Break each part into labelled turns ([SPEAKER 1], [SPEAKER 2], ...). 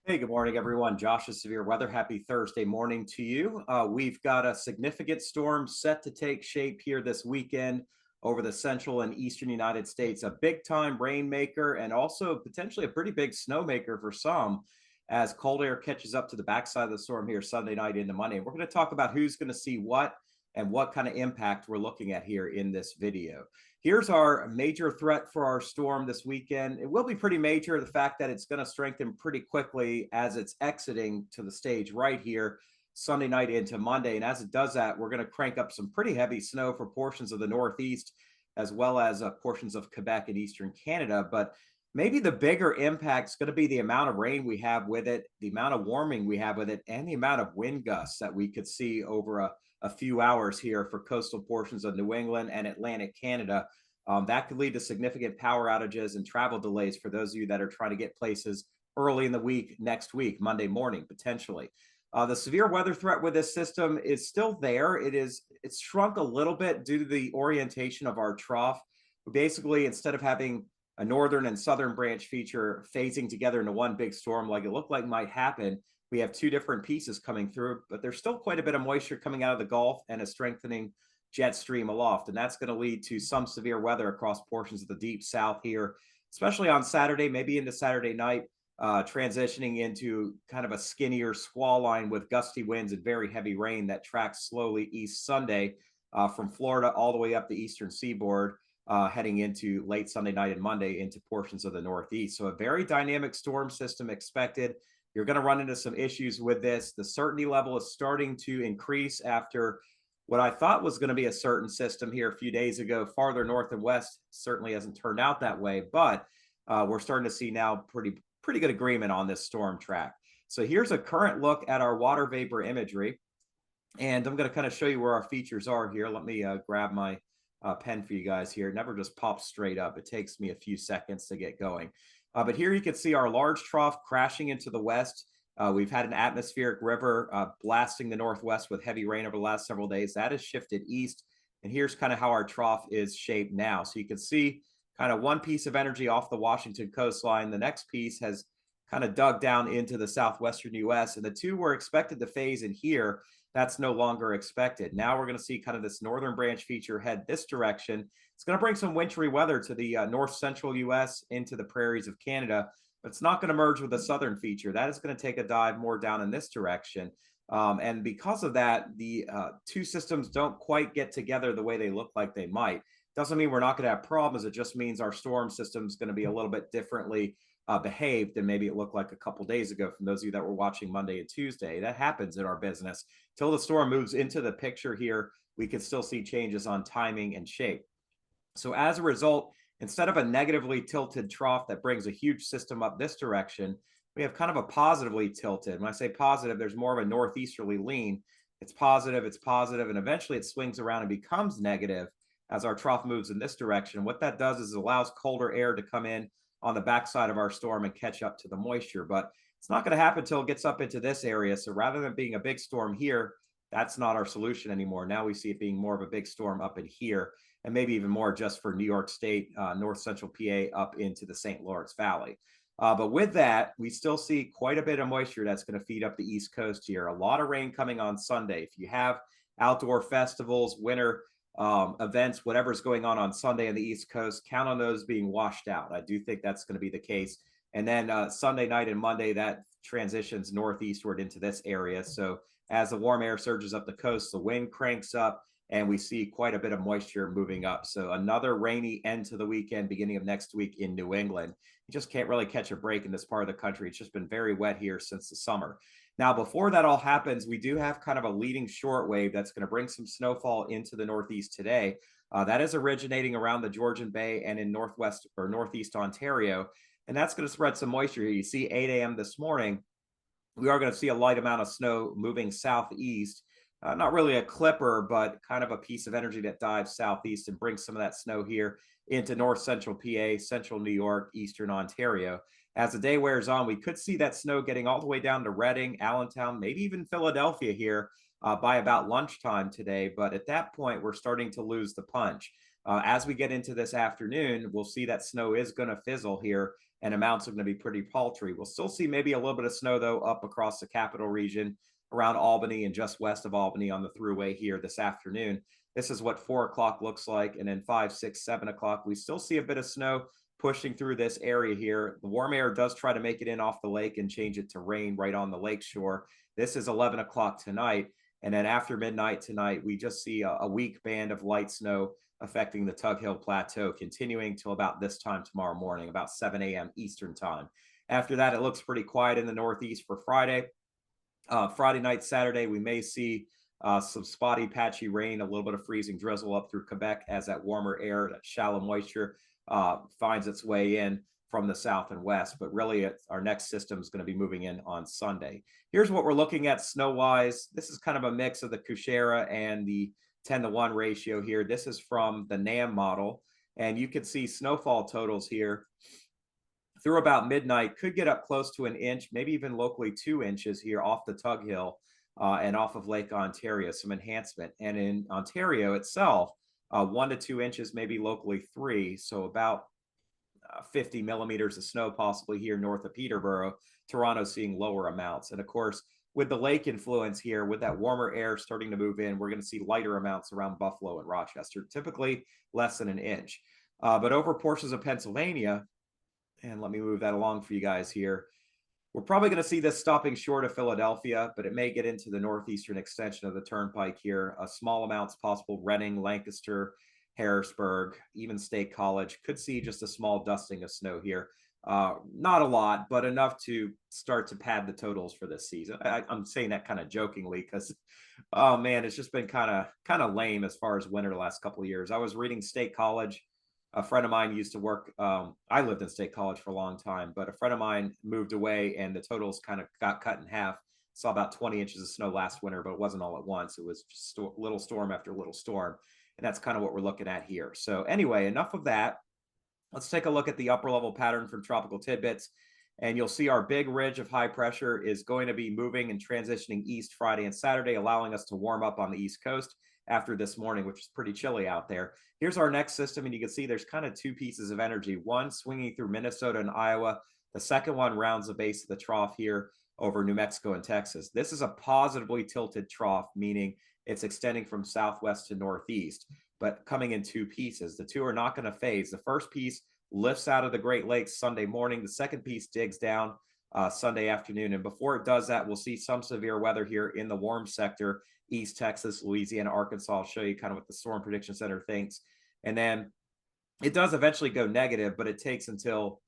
[SPEAKER 1] Hey, good morning, everyone. Josh's Severe Weather. Happy Thursday morning to you. We've got a significant storm set to take shape here this weekend over the central and eastern United States. A big time rainmaker and also potentially a pretty big snowmaker for some as cold air catches up to the backside of the storm here Sunday night into Monday. We're going to talk about who's going to see what and what kind of impact we're looking at here in this video. Here's our major threat for our storm this weekend. It will be pretty major, the fact that it's going to strengthen pretty quickly as it's exiting to the stage right here Sunday night into Monday. And as it does that, we're going to crank up some pretty heavy snow for portions of the Northeast, as well as portions of Quebec and Eastern Canada. But maybe the bigger impact is going to be the amount of rain we have with it, the amount of warming we have with it, and the amount of wind gusts that we could see over a few hours here for coastal portions of New England and Atlantic Canada. That could lead to significant power outages and travel delays for those of you that are trying to get places early in the week, next week, Monday morning, potentially. The severe weather threat with this system is still there. It's shrunk a little bit due to the orientation of our trough. Basically, instead of having a northern and southern branch feature phasing together into one big storm like it looked like might happen, we have two different pieces coming through, but there's still quite a bit of moisture coming out of the Gulf and a strengthening jet stream aloft. And that's going to lead to some severe weather across portions of the deep south here, especially on Saturday, maybe into Saturday night, transitioning into kind of a skinnier squall line with gusty winds and very heavy rain that tracks slowly east Sunday from Florida all the way up the eastern seaboard. Heading into late Sunday night and Monday into portions of the Northeast. So, a very dynamic storm system expected. You're going to run into some issues with this. The certainty level is starting to increase after what I thought was going to be a certain system here a few days ago, farther north and west. Certainly hasn't turned out that way, but we're starting to see now pretty good agreement on this storm track. So here's a current look at our water vapor imagery, and I'm going to kind of show you where our features are here. Let me grab my pen for you guys here. It never just pops straight up. It takes me a few seconds to get going. But here you can see our large trough crashing into the west. We've had an atmospheric river blasting the northwest with heavy rain over the last several days. That has shifted east. And here's kind of how our trough is shaped now. So you can see kind of one piece of energy off the Washington coastline. The next piece has kind of dug down into the southwestern US. And the two were expected to phase in here. That's no longer expected. Now we're going to see kind of this northern branch feature head this direction. It's going to bring some wintry weather to the north central US into the prairies of Canada, but it's not going to merge with the southern feature. That is going to take a dive more down in this direction. And because of that, the two systems don't quite get together the way they look like they might. Doesn't mean we're not going to have problems. It just means our storm system is going to be a little bit differently behaved than maybe it looked like a couple days ago from those of you that were watching Monday and Tuesday. That happens in our business. Till the storm moves into the picture here, we can still see changes on timing and shape. So as a result, instead of a negatively tilted trough that brings a huge system up this direction, we have kind of a positively tilted. When I say positive, there's more of a northeasterly lean. It's positive, and eventually it swings around and becomes negative as our trough moves in this direction. What that does is it allows colder air to come in on the backside of our storm and catch up to the moisture. But it's not going to happen until it gets up into this area. So rather than being a big storm here, that's not our solution anymore. Now we see it being more of a big storm up in here, and maybe even more just for New York State, north central PA up into the St. Lawrence Valley. But with that, we still see quite a bit of moisture that's going to feed up the East Coast here. A lot of rain coming on Sunday. If you have outdoor festivals, winter events, whatever's going on Sunday on the East Coast, count on those being washed out. I do think that's going to be the case. And then Sunday night and Monday, that transitions northeastward into this area. So as the warm air surges up the coast, the wind cranks up, and we see quite a bit of moisture moving up. So another rainy end to the weekend, beginning of next week in New England. You just can't really catch a break in this part of the country. It's just been very wet here since the summer. Now, before that all happens, we do have kind of a leading short wave that's going to bring some snowfall into the Northeast today. That is originating around the Georgian Bay and in Northwest or Northeast Ontario. And that's going to spread some moisture here. You see 8 a.m. this morning, we are going to see a light amount of snow moving southeast. Not really a clipper, but kind of a piece of energy that dives southeast and brings some of that snow here into north central PA, central New York, eastern Ontario. As the day wears on, we could see that snow getting all the way down to Reading, Allentown, maybe even Philadelphia here by about lunchtime today. But at that point, we're starting to lose the punch. As we get into this afternoon, we'll see that snow is going to fizzle here and amounts are going to be pretty paltry. We'll still see maybe a little bit of snow, though, up across the capital region around Albany and just west of Albany on the thruway here this afternoon. This is what 4 o'clock looks like. And then 5, 6, 7 o'clock, we still see a bit of snow pushing through this area here. The warm air does try to make it in off the lake and change it to rain right on the lake shore. This is 11 o'clock tonight. And then after midnight tonight, we just see a weak band of light snow affecting the Tug Hill Plateau, continuing till about this time tomorrow morning, about 7 a.m. Eastern time. After that, it looks pretty quiet in the Northeast for Friday. Friday night, Saturday, we may see some spotty, patchy rain, a little bit of freezing drizzle up through Quebec as that warmer air, that shallow moisture finds its way in from the south and west. But really, our next system is going to be moving in on Sunday. Here's what we're looking at snow-wise. This is kind of a mix of the Kushera and the 10-to-1 ratio here. This is from the NAM model, and you can see snowfall totals here through about midnight could get up close to an inch, maybe even locally 2 inches here off the Tug Hill and off of Lake Ontario, some enhancement. And in Ontario itself, 1 to 2 inches, maybe locally 3, so about 50 millimeters of snow possibly here north of Peterborough. Toronto seeing lower amounts. And of course, with the lake influence here, with that warmer air starting to move in, we're going to see lighter amounts around Buffalo and Rochester, typically less than an inch. But over portions of Pennsylvania, and let me move that along for you guys here, we're probably going to see this stopping short of Philadelphia, but it may get into the northeastern extension of the turnpike here. Small amounts possible. Reading, Lancaster, Harrisburg, even State College could see just a small dusting of snow here. Not a lot, but enough to start to pad the totals for this season. I'm saying that kind of jokingly because, oh man, it's just been kind of lame as far as winter the last couple of years. I was reading State College. A friend of mine used to work. I lived in State College for a long time, but a friend of mine moved away and the totals kind of got cut in half. Saw about 20 inches of snow last winter, but it wasn't all at once. It was just little storm after little storm. And that's kind of what we're looking at here. So anyway, enough of that. Let's take a look at the upper level pattern from Tropical Tidbits. And you'll see our big ridge of high pressure is going to be moving and transitioning east Friday and Saturday, allowing us to warm up on the East Coast after this morning, which is pretty chilly out there. Here's our next system, and you can see there's kind of 2 pieces of energy, one swinging through Minnesota and Iowa. The second one rounds the base of the trough here over New Mexico and Texas. This is a positively tilted trough, meaning it's extending from southwest to northeast, but coming in 2 pieces. The 2 are not going to phase. The first piece lifts out of the Great Lakes Sunday morning. The second piece digs down Sunday afternoon. And before it does that, we'll see some severe weather here in the warm sector, East Texas, Louisiana, Arkansas. I'll show you kind of what the Storm Prediction Center thinks. And then it does eventually go negative, but it takes until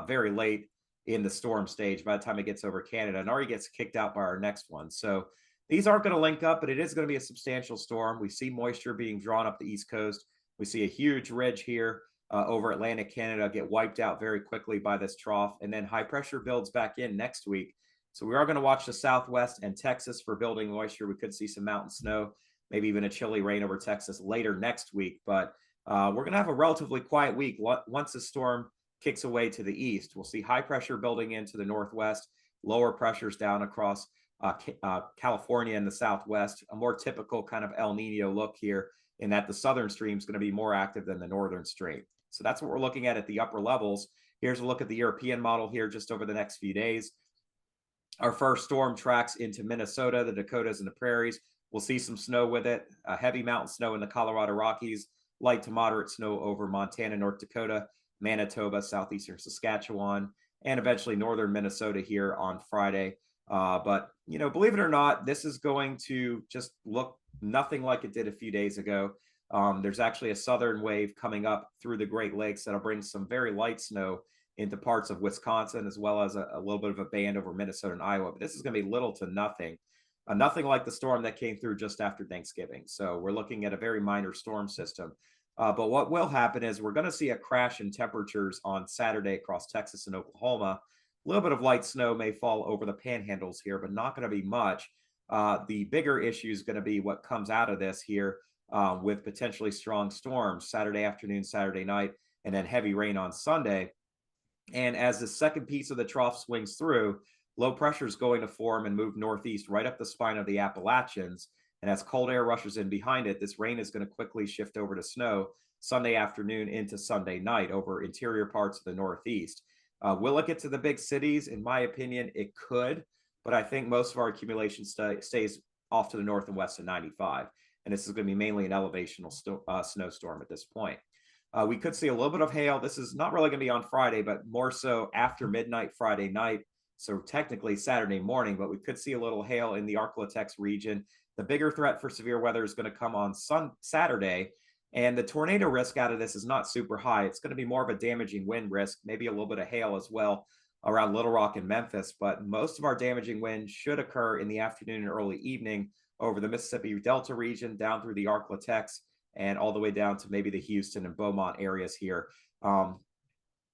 [SPEAKER 1] very late in the storm stage by the time it gets over Canada and already gets kicked out by our next one. So these aren't going to link up, but it is going to be a substantial storm. We see moisture being drawn up the East Coast. We see a huge ridge here over Atlantic Canada get wiped out very quickly by this trough. And then high pressure builds back in next week. So we are going to watch the Southwest and Texas for building moisture. We could see some mountain snow, maybe even a chilly rain over Texas later next week. But we're going to have a relatively quiet week. Once the storm kicks away to the east, we'll see high pressure building into the northwest, lower pressures down across California and the southwest, a more typical kind of El Nino look here in that the southern stream is going to be more active than the northern stream. So that's what we're looking at the upper levels. Here's a look at the European model here just over the next few days. Our first storm tracks into Minnesota, the Dakotas, and the prairies. We'll see some snow with it, heavy mountain snow in the Colorado Rockies, light to moderate snow over Montana, North Dakota, Manitoba, southeastern Saskatchewan, and eventually northern Minnesota here on Friday. But, you know, believe it or not, this is going to just look nothing like it did a few days ago. There's actually a southern wave coming up through the Great Lakes that'll bring some very light snow into parts of Wisconsin, as well as a little bit of a band over Minnesota and Iowa. But this is going to be little to nothing, nothing like the storm that came through just after Thanksgiving. So we're looking at a very minor storm system. But what will happen is we're going to see a crash in temperatures on Saturday across Texas and Oklahoma. A little bit of light snow may fall over the panhandles here, but not going to be much. The bigger issue is going to be what comes out of this here with potentially strong storms Saturday afternoon, Saturday night, and then heavy rain on Sunday. And as the second piece of the trough swings through, low pressure is going to form and move northeast right up the spine of the Appalachians. And as cold air rushes in behind it, this rain is going to quickly shift over to snow Sunday afternoon into Sunday night over interior parts of the Northeast. Will it get to the big cities? In my opinion, it could, but I think most of our accumulation stays off to the north and west of 95. And this is going to be mainly an elevational snowstorm at this point. We could see a little bit of hail. This is not really going to be on Friday, but more so after midnight Friday night. So technically Saturday morning, but we could see a little hail in the Arklatex region. The bigger threat for severe weather is going to come on Saturday. And the tornado risk out of this is not super high. It's going to be more of a damaging wind risk, maybe a little bit of hail as well around Little Rock and Memphis. But most of our damaging wind should occur in the afternoon and early evening over the Mississippi Delta region, down through the Arklatex, and all the way down to maybe the Houston and Beaumont areas here.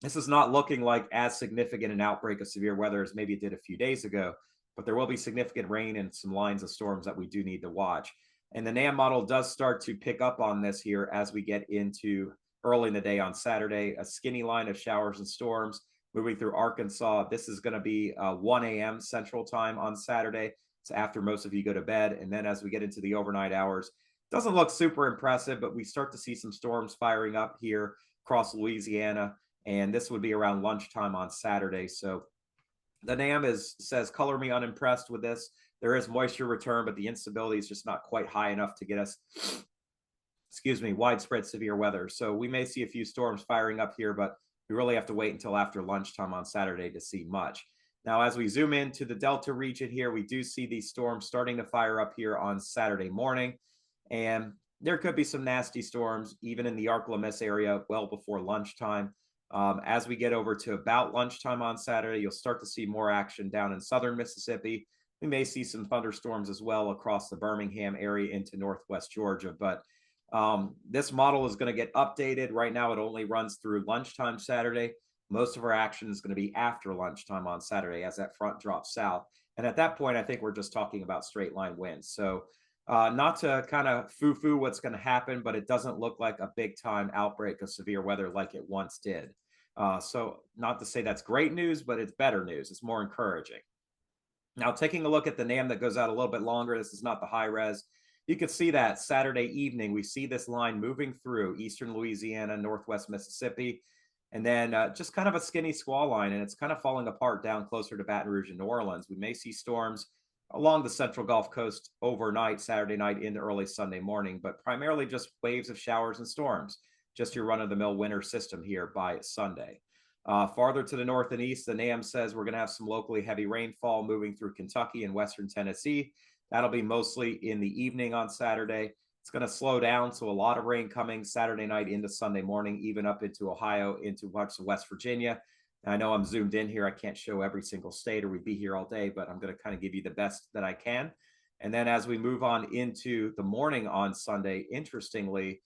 [SPEAKER 1] This is not looking like as significant an outbreak of severe weather as maybe it did a few days ago, but there will be significant rain and some lines of storms that we do need to watch. And the NAM model does start to pick up on this here as we get into early in the day on Saturday. A skinny line of showers and storms moving through Arkansas. This is going to be 1 a.m. Central Time on Saturday. It's after most of you go to bed. And then as we get into the overnight hours, doesn't look super impressive, but we start to see some storms firing up here across Louisiana. And this would be around lunchtime on Saturday. So the NAM says, color me unimpressed with this. There is moisture return, but the instability is just not quite high enough to get us, widespread severe weather. So we may see a few storms firing up here, but we really have to wait until after lunchtime on Saturday to see much. Now, as we zoom into the Delta region here, we do see these storms starting to fire up here on Saturday morning. And there could be some nasty storms, even in the Ark-La-Miss area, well before lunchtime. As we get over to about lunchtime on Saturday, you'll start to see more action down in southern Mississippi. We may see some thunderstorms as well across the Birmingham area into northwest Georgia. But this model is going to get updated. Right now, it only runs through lunchtime Saturday. Most of our action is going to be after lunchtime on Saturday as that front drops south. And at that point, I think we're just talking about straight line winds. So not to kind of foo-foo what's going to happen, but it doesn't look like a big time outbreak of severe weather like it once did. So not to say that's great news, but it's better news. It's more encouraging. Now, taking a look at the NAM that goes out a little bit longer, this is not the high res. You can see that Saturday evening, we see this line moving through eastern Louisiana, northwest Mississippi, and then just kind of a skinny squall line, and it's kind of falling apart down closer to Baton Rouge and New Orleans. We may see storms along the central Gulf Coast overnight, Saturday night into early Sunday morning, but primarily just waves of showers and storms. Just your run-of-the-mill winter system here by Sunday. Farther to the north and east, the NAM says we're going to have some locally heavy rainfall moving through Kentucky and western Tennessee. That'll be mostly in the evening on Saturday. It's going to slow down, so a lot of rain coming Saturday night into Sunday morning, even up into Ohio, into parts of West Virginia. And I know I'm zoomed in here. I can't show every single state or we'd be here all day, but I'm going to kind of give you the best that I can. And then as we move on into the morning on Sunday, interestingly,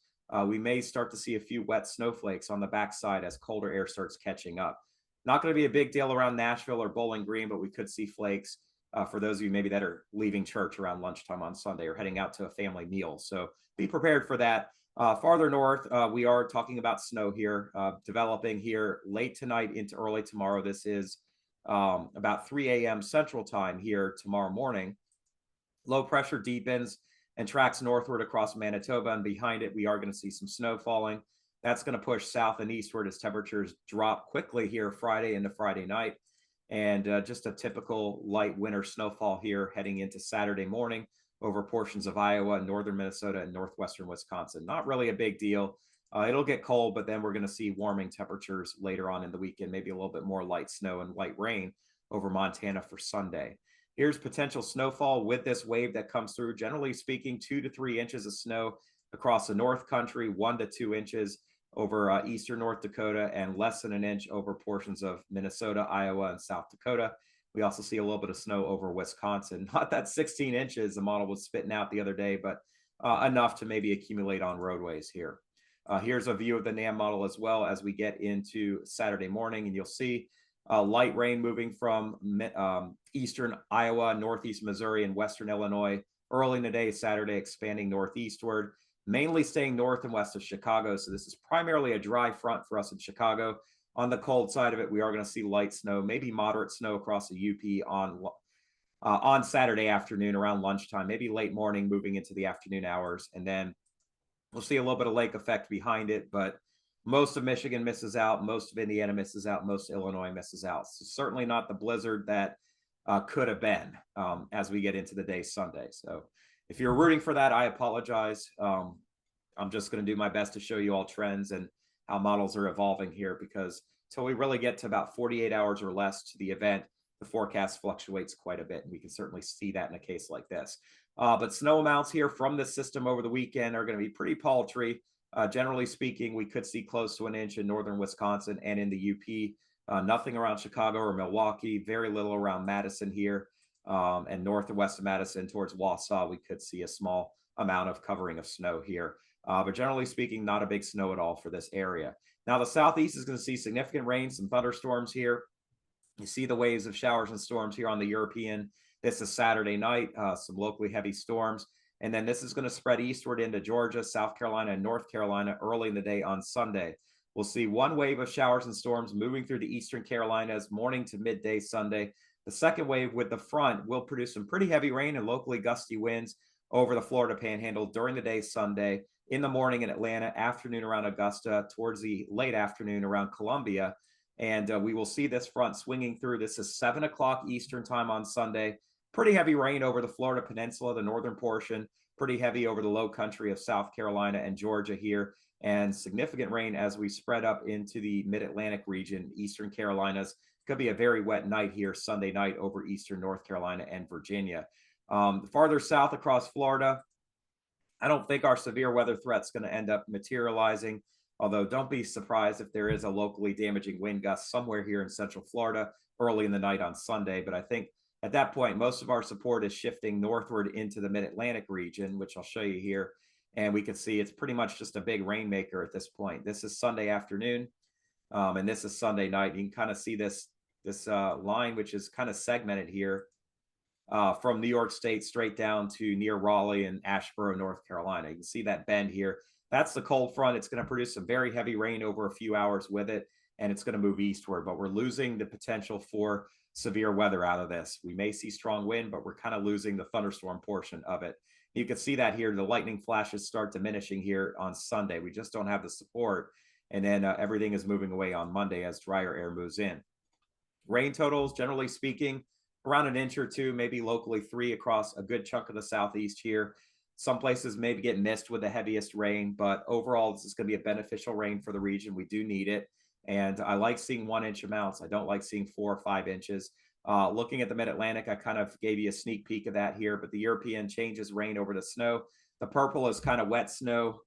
[SPEAKER 1] we may start to see a few wet snowflakes on the backside as colder air starts catching up. Not going to be a big deal around Nashville or Bowling Green, but we could see flakes for those of you maybe that are leaving church around lunchtime on Sunday or heading out to a family meal. So be prepared for that. Farther north, we are talking about snow here, developing here late tonight into early tomorrow. This is about 3 a.m. Central Time here tomorrow morning. Low pressure deepens and tracks northward across Manitoba, and behind it, we are going to see some snow falling. That's going to push south and eastward as temperatures drop quickly here Friday into Friday night. And just a typical light winter snowfall here heading into Saturday morning over portions of Iowa, northern Minnesota, and northwestern Wisconsin. Not really a big deal. It'll get cold, but then we're going to see warming temperatures later on in the weekend, maybe a little bit more light snow and light rain over Montana for Sunday. Here's potential snowfall with this wave that comes through. Generally speaking, 2 to 3 inches of snow across the North Country, 1 to 2 inches over eastern North Dakota, and less than an inch over portions of Minnesota, Iowa, and South Dakota. We also see a little bit of snow over Wisconsin. Not that 16 inches the model was spitting out the other day, but enough to maybe accumulate on roadways here. Here's a view of the NAM model as well as we get into Saturday morning, and you'll see light rain moving from eastern Iowa, northeast Missouri, and western Illinois early in the day, Saturday, expanding northeastward, mainly staying north and west of Chicago. So this is primarily a dry front for us in Chicago. On the cold side of it, we are going to see light snow, maybe moderate snow across the UP on Saturday afternoon around lunchtime, maybe late morning moving into the afternoon hours. And then we'll see a little bit of lake effect behind it, but Most of Michigan misses out, most of Indiana misses out, most of Illinois misses out. So certainly not the blizzard that could have been as we get into the day Sunday. So if you're rooting for that, I apologize. I'm just going to do my best to show you all trends and how models are evolving here, because until we really get to about 48 hours or less to the event, the forecast fluctuates quite a bit. And we can certainly see that in a case like this. But snow amounts here from this system over the weekend are going to be pretty paltry. Generally speaking, we could see close to an inch in northern Wisconsin and in the UP. Nothing around Chicago or Milwaukee, very little around Madison here. And north and west of Madison towards Wausau, we could see a small amount of covering of snow here. But generally speaking, not a big snow at all for this area. Now, the southeast is going to see significant rain, some thunderstorms here. You see the waves of showers and storms here on the European. This is Saturday night, some locally heavy storms. And then this is going to spread eastward into Georgia, South Carolina, and North Carolina early in the day on Sunday. We'll see one wave of showers and storms moving through the eastern Carolinas morning to midday Sunday. The second wave with the front will produce some pretty heavy rain and locally gusty winds over the Florida Panhandle during the day Sunday, in the morning in Atlanta, afternoon around Augusta, towards the late afternoon around Columbia. And we will see this front swinging through. This is 7 o'clock Eastern time on Sunday. Pretty heavy rain over the Florida Peninsula, the northern portion, pretty heavy over the low country of South Carolina and Georgia here, and significant rain as we spread up into the mid-Atlantic region, eastern Carolinas. Could be a very wet night here Sunday night over eastern North Carolina and Virginia. Farther south across Florida, I don't think our severe weather threat's going to end up materializing, although don't be surprised if there is a locally damaging wind gust somewhere here in central Florida early in the night on Sunday. But I think at that point, most of our support is shifting northward into the mid-Atlantic region, which I'll show you here. And we can see it's pretty much just a big rainmaker at this point. This is Sunday afternoon, and this is Sunday night. You can kind of see this line, which is kind of segmented here from New York State straight down to near Raleigh and Asheboro, North Carolina. You can see that bend here. That's the cold front. It's going to produce some very heavy rain over a few hours with it, and it's going to move eastward. But we're losing the potential for severe weather out of this. We may see strong wind, but we're kind of losing the thunderstorm portion of it. You can see that here. The lightning flashes start diminishing here on Sunday. We just don't have the support. And then everything is moving away on Monday as drier air moves in. Rain totals, generally speaking, around an inch or two, maybe locally 3 across a good chunk of the southeast here. Some places maybe get missed with the heaviest rain, but overall, this is going to be a beneficial rain for the region. We do need it. And I like seeing 1 inch amounts. I don't like seeing 4 or 5 inches. Looking at the mid-Atlantic, I kind of gave you a sneak peek of that here, but the European changes rain over to snow. The purple is kind of wet snow,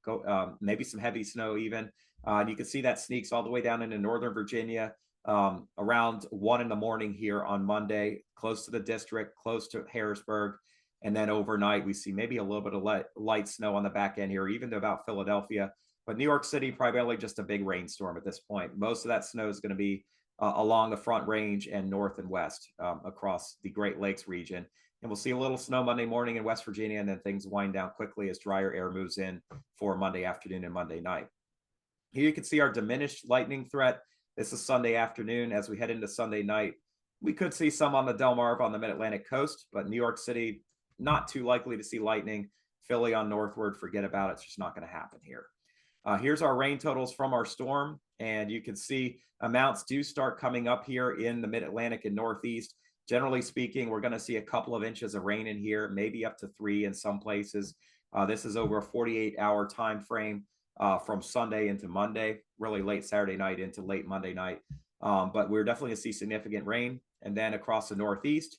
[SPEAKER 1] maybe some heavy snow even. And you can see that sneaks all the way down into northern Virginia around 1 in the morning here on Monday, close to the district, close to Harrisburg. And then overnight, we see maybe a little bit of light snow on the back end here, even to about Philadelphia. But New York City, primarily just a big rainstorm at this point. Most of that snow is going to be along the Front Range and north and west across the Great Lakes region. And we'll see a little snow Monday morning in West Virginia, and then things wind down quickly as drier air moves in for Monday afternoon and Monday night. Here you can see our diminished lightning threat. This is Sunday afternoon. As we head into Sunday night, we could see some on the Delmarva on the mid-Atlantic coast, but New York City, not too likely to see lightning. Philly on northward, forget about it. It's just not going to happen here. Here's our rain totals from our storm, and you can see amounts do start coming up here in the mid-Atlantic and northeast. Generally speaking, we're going to see a couple of inches of rain in here, maybe up to 3 in some places. This is over a 48-hour time frame from Sunday into Monday, really late Saturday night into late Monday night. But we're definitely going to see significant rain. And then across the northeast,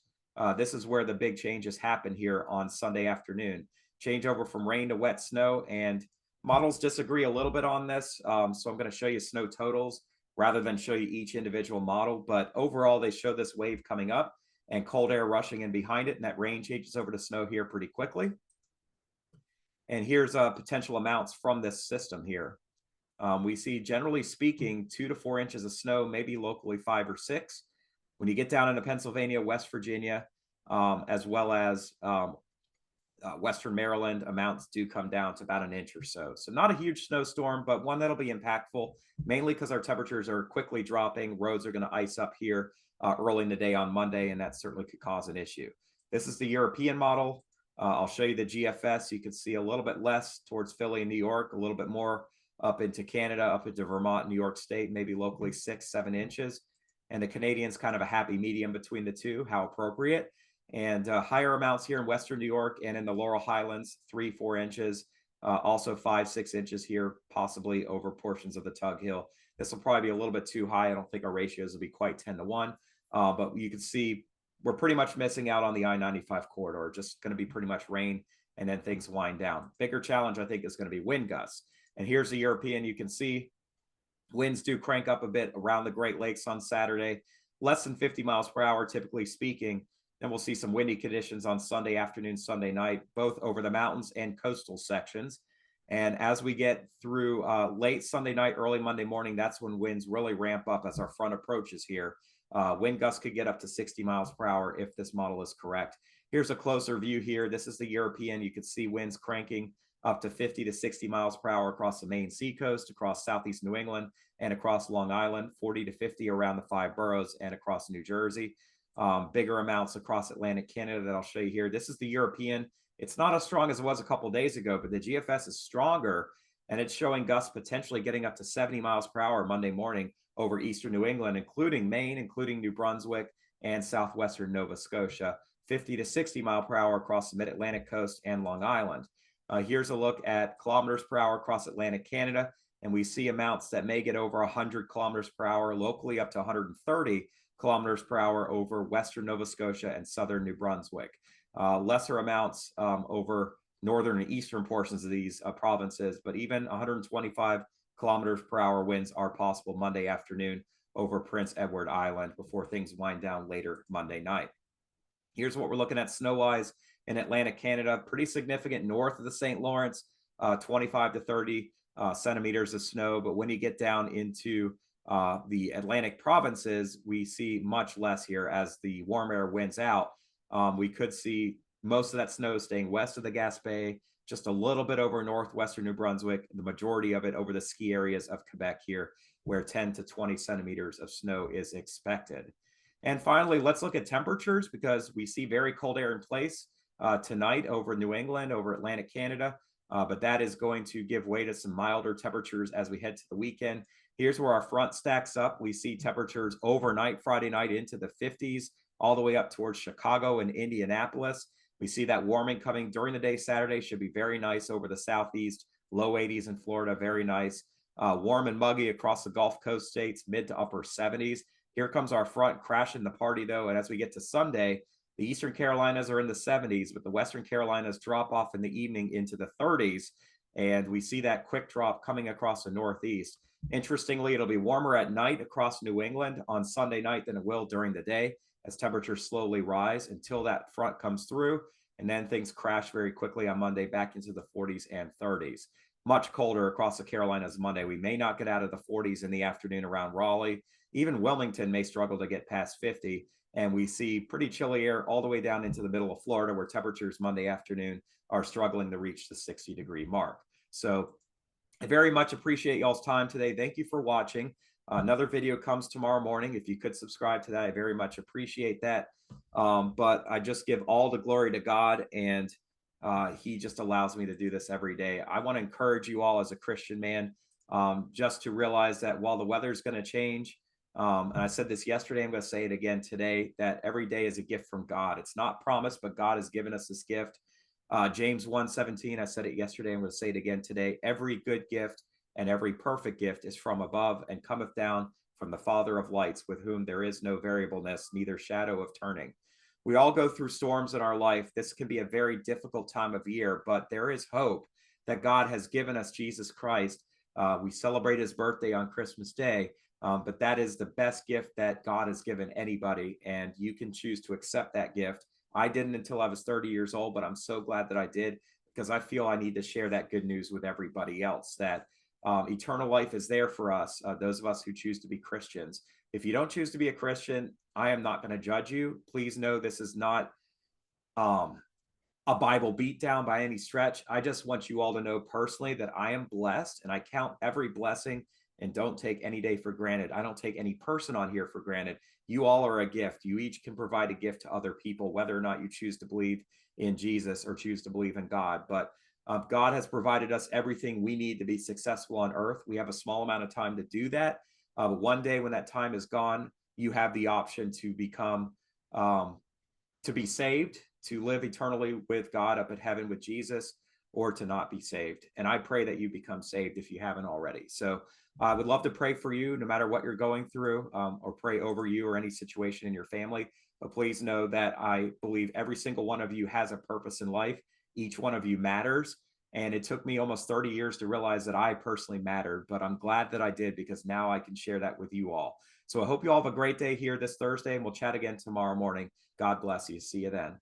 [SPEAKER 1] this is where the big changes happen here on Sunday afternoon. Changeover from rain to wet snow, and models disagree a little bit on this. So I'm going to show you snow totals rather than show you each individual model. But overall, they show this wave coming up and cold air rushing in behind it. And that rain changes over to snow here pretty quickly. And here's potential amounts from this system here. We see, generally speaking, 2 to 4 inches of snow, maybe locally 5 or 6. When you get down into Pennsylvania, West Virginia, as well as Western Maryland, amounts do come down to about an inch or so. So not a huge snowstorm, but one that'll be impactful, mainly because our temperatures are quickly dropping. Roads are going to ice up here early in the day on Monday, and that certainly could cause an issue. This is the European model. I'll show you the GFS. You can see a little bit less towards Philly and New York, a little bit more up into Canada, up into Vermont, New York State, maybe locally 6, 7 inches. And the Canadian's kind of a happy medium between the two, how appropriate. And higher amounts here in Western New York and in the Laurel Highlands, 3, 4 inches. Also 5, 6 inches here, possibly over portions of the Tug Hill. This will probably be a little bit too high. I don't think our ratios will be quite 10-1, but you can see we're pretty much missing out on the I-95 corridor. Just going to be pretty much rain, and then things wind down. Bigger challenge, I think, is going to be wind gusts. And here's the European. You can see winds do crank up a bit around the Great Lakes on Saturday, less than 50 miles per hour, typically speaking. Then we'll see some windy conditions on Sunday afternoon, Sunday night, both over the mountains and coastal sections. And as we get through late Sunday night, early Monday morning, that's when winds really ramp up as our front approaches here. Wind gusts could get up to 60 miles per hour if this model is correct. Here's a closer view here. This is the European. You can see winds cranking up to 50 to 60 miles per hour across the Maine seacoast, across southeast New England, and across Long Island, 40 to 50 around the 5 boroughs and across New Jersey. Bigger amounts across Atlantic Canada that I'll show you here. This is the European. It's not as strong as it was a couple of days ago, but the GFS is stronger, and it's showing gusts potentially getting up to 70 miles per hour Monday morning over eastern New England, including Maine, including New Brunswick, and southwestern Nova Scotia, 50 to 60 mile per hour across the mid-Atlantic coast and Long Island. Here's a look at kilometers per hour across Atlantic Canada, and we see amounts that may get over 100 kilometers per hour, locally up to 130 kilometers per hour over western Nova Scotia and southern New Brunswick. Lesser amounts over northern and eastern portions of these provinces, but even 125 kilometers per hour winds are possible Monday afternoon over Prince Edward Island before things wind down later Monday night. Here's what we're looking at snow-wise in Atlantic Canada. Pretty significant north of the St. Lawrence, 25 to 30 centimeters of snow. But when you get down into the Atlantic provinces, we see much less here as the warm air winds out. We could see most of that snow staying west of the Gaspé, just a little bit over northwestern New Brunswick, the majority of it over the ski areas of Quebec here, where 10 to 20 centimeters of snow is expected. And finally, let's look at temperatures, because we see very cold air in place tonight over New England, over Atlantic Canada, but that is going to give way to some milder temperatures as we head to the weekend. Here's where our front stacks up. We see temperatures overnight, Friday night into the 50s, all the way up towards Chicago and Indianapolis. We see that warming coming during the day. Saturday should be very nice over the southeast, low 80s in Florida, very nice. Warm and muggy across the Gulf Coast states, mid to upper 70s. Here comes our front crashing the party, though. And as we get to Sunday, the Eastern Carolinas are in the 70s, but the Western Carolinas drop off in the evening into the 30s. And we see that quick drop coming across the Northeast. Interestingly, it'll be warmer at night across New England on Sunday night than it will during the day, as temperatures slowly rise until that front comes through. And then things crash very quickly on Monday back into the 40s and 30s. Much colder across the Carolinas Monday. We may not get out of the 40s in the afternoon around Raleigh. Even Wilmington may struggle to get past 50. And we see pretty chilly air all the way down into the middle of Florida, where temperatures Monday afternoon are struggling to reach the 60-degree mark. So I very much appreciate y'all's time today. Thank you for watching. Another video comes tomorrow morning. If you could subscribe to that, I very much appreciate that. But I just give all the glory to God, and he just allows me to do this every day. I want to encourage you all as a Christian man, just to realize that while the weather is going to change, and I said this yesterday, I'm going to say it again today, that every day is a gift from God. It's not promised, but God has given us this gift. James 1:17, I said it yesterday, I'm going to say it again today. Every good gift and every perfect gift is from above and cometh down from the Father of lights, with whom there is no variableness, neither shadow of turning. We all go through storms in our life. This can be a very difficult time of year, but there is hope that God has given us Jesus Christ. We celebrate his birthday on Christmas Day, but that is the best gift that God has given anybody, and you can choose to accept that gift. I didn't until I was 30 years old, but I'm so glad that I did, because I feel I need to share that good news with everybody else, that eternal life is there for us, those of us who choose to be Christians. If you don't choose to be a Christian, I am not going to judge you. Please know this is not a Bible beatdown by any stretch. I just want you all to know personally that I am blessed, and I count every blessing and don't take any day for granted. I don't take any person on here for granted. You all are a gift. You each can provide a gift to other people, whether or not you choose to believe in Jesus or choose to believe in God. But God has provided us everything we need to be successful on earth. We have a small amount of time to do that. But one day when that time is gone, you have the option to become, um, to be saved, to live eternally with God up at heaven with Jesus, or to not be saved. And I pray that you become saved if you haven't already. So I would love to pray for you no matter what you're going through, or pray over you or any situation in your family. But please know that I believe every single one of you has a purpose in life. Each one of you matters. And it took me almost 30 years to realize that I personally mattered, but I'm glad that I did because now I can share that with you all. So I hope you all have a great day here this Thursday, and we'll chat again tomorrow morning. God bless you. See you then.